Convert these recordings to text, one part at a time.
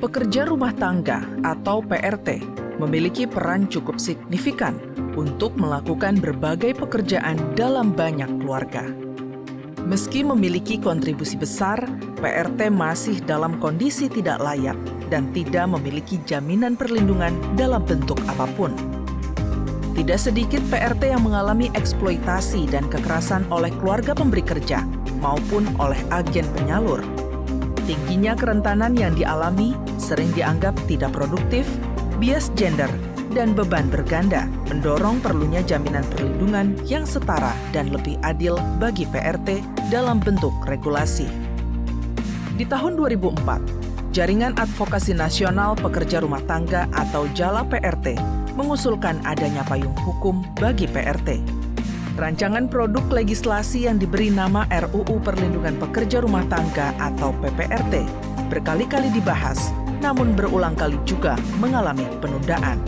Pekerja rumah tangga atau PRT memiliki peran cukup signifikan untuk melakukan berbagai pekerjaan dalam banyak keluarga. Meski memiliki kontribusi besar, PRT masih dalam kondisi tidak layak dan tidak memiliki jaminan perlindungan dalam bentuk apapun. Tidak sedikit PRT yang mengalami eksploitasi dan kekerasan oleh keluarga pemberi kerja maupun oleh agen penyalur. Tingginya kerentanan yang dialami sering dianggap tidak produktif, bias gender, dan beban berganda, mendorong perlunya jaminan perlindungan yang setara dan lebih adil bagi PRT dalam bentuk regulasi. Di tahun 2004, Jaringan Advokasi Nasional Pekerja Rumah Tangga atau JALA PRT mengusulkan adanya payung hukum bagi PRT. Rancangan produk legislasi yang diberi nama RUU Perlindungan Pekerja Rumah Tangga atau PPRT berkali-kali dibahas, namun berulang kali juga mengalami penundaan.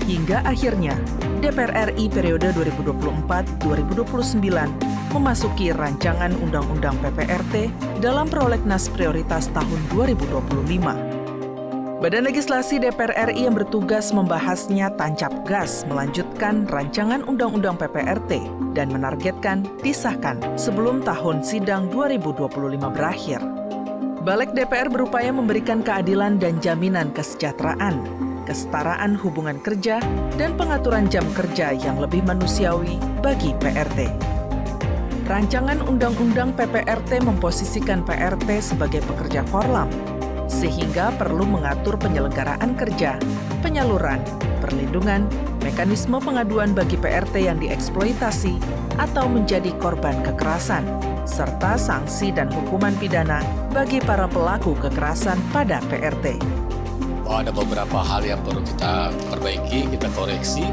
Hingga akhirnya, DPR RI periode 2024-2029 memasuki rancangan Undang-Undang PPRT dalam prolegnas prioritas tahun 2025. Badan Legislasi DPR RI yang bertugas membahasnya tancap gas melanjutkan rancangan Undang-Undang PPRT dan menargetkan disahkan sebelum tahun sidang 2025 berakhir. Balik DPR berupaya memberikan keadilan dan jaminan kesejahteraan, kesetaraan hubungan kerja, dan pengaturan jam kerja yang lebih manusiawi bagi PRT. Rancangan Undang-Undang PPRT memposisikan PRT sebagai pekerja forlam, sehingga perlu mengatur penyelenggaraan kerja, penyaluran, perlindungan, mekanisme pengaduan bagi PRT yang dieksploitasi atau menjadi korban kekerasan, serta sanksi dan hukuman pidana bagi para pelaku kekerasan pada PRT. Ada beberapa hal yang perlu kita perbaiki, kita koreksi,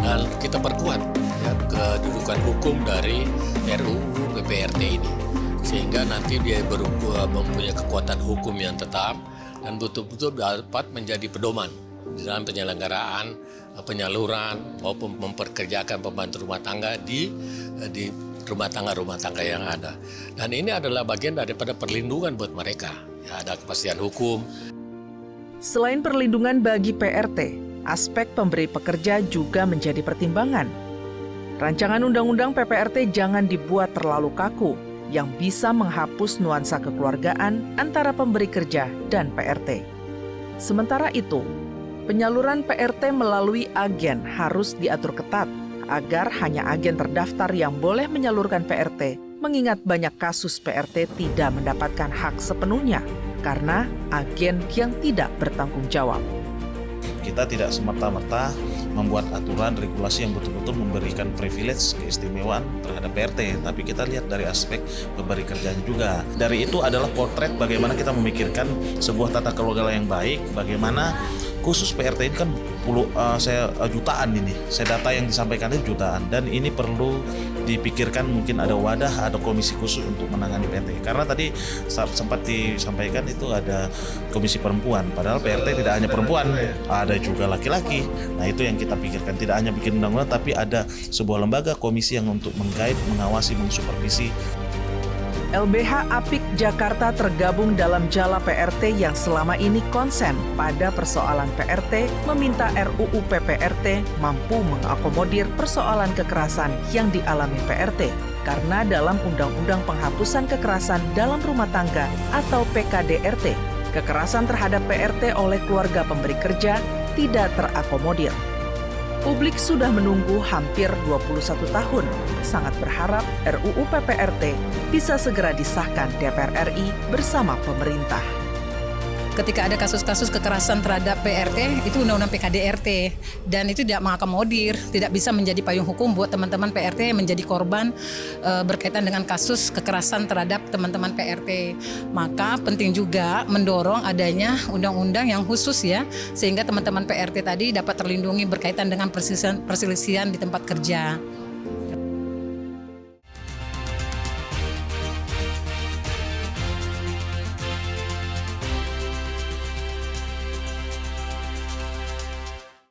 dan kita perkuat ya, kedudukan hukum dari RUU PPRT ini. Sehingga nanti dia mempunyai kekuatan hukum yang tetap dan betul-betul dapat menjadi pedoman dalam penyelenggaraan, penyaluran maupun memperkerjakan pembantu rumah tangga di rumah tangga yang ada. Dan ini adalah bagian daripada perlindungan buat mereka. Ya, ada kepastian hukum. Selain perlindungan bagi PRT, aspek pemberi pekerja juga menjadi pertimbangan. Rancangan Undang-Undang PPRT jangan dibuat terlalu kaku, yang bisa menghapus nuansa kekeluargaan antara pemberi kerja dan PRT. Sementara itu, penyaluran PRT melalui agen harus diatur ketat agar hanya agen terdaftar yang boleh menyalurkan PRT, mengingat banyak kasus PRT tidak mendapatkan hak sepenuhnya karena agen yang tidak bertanggung jawab. Kita tidak semata-merta membuat aturan regulasi yang betul-betul memberikan privilege, keistimewaan terhadap PRT, tapi kita lihat dari aspek pemberi kerjaan juga. Dari itu adalah potret bagaimana kita memikirkan sebuah tata kelola yang baik, bagaimana khusus PRT ini kan jutaan ini, data yang disampaikan itu jutaan, dan ini perlu dipikirkan mungkin ada wadah, ada komisi khusus untuk menangani PRT. Karena tadi sempat disampaikan itu ada komisi perempuan, padahal PRT tidak hanya perempuan, ada juga laki-laki. Nah itu yang kita pikirkan, tidak hanya bikin undang-undang, tapi ada sebuah lembaga komisi yang untuk mengguide, mengawasi, mensupervisi. LBH Apik Jakarta tergabung dalam JALA PRT yang selama ini konsen pada persoalan PRT, meminta RUU PPRT mampu mengakomodir persoalan kekerasan yang dialami PRT. Karena dalam Undang-Undang Penghapusan Kekerasan dalam Rumah Tangga atau PKDRT, kekerasan terhadap PRT oleh keluarga pemberi kerja tidak terakomodir. Publik sudah menunggu hampir 21 tahun, sangat berharap RUU PPRT bisa segera disahkan DPR RI bersama pemerintah. Ketika ada kasus-kasus kekerasan terhadap PRT, itu undang-undang PKDRT, dan itu tidak mengakomodir, tidak bisa menjadi payung hukum buat teman-teman PRT yang menjadi korban berkaitan dengan kasus kekerasan terhadap teman-teman PRT. Maka penting juga mendorong adanya undang-undang yang khusus ya, sehingga teman-teman PRT tadi dapat terlindungi berkaitan dengan perselisihan di tempat kerja.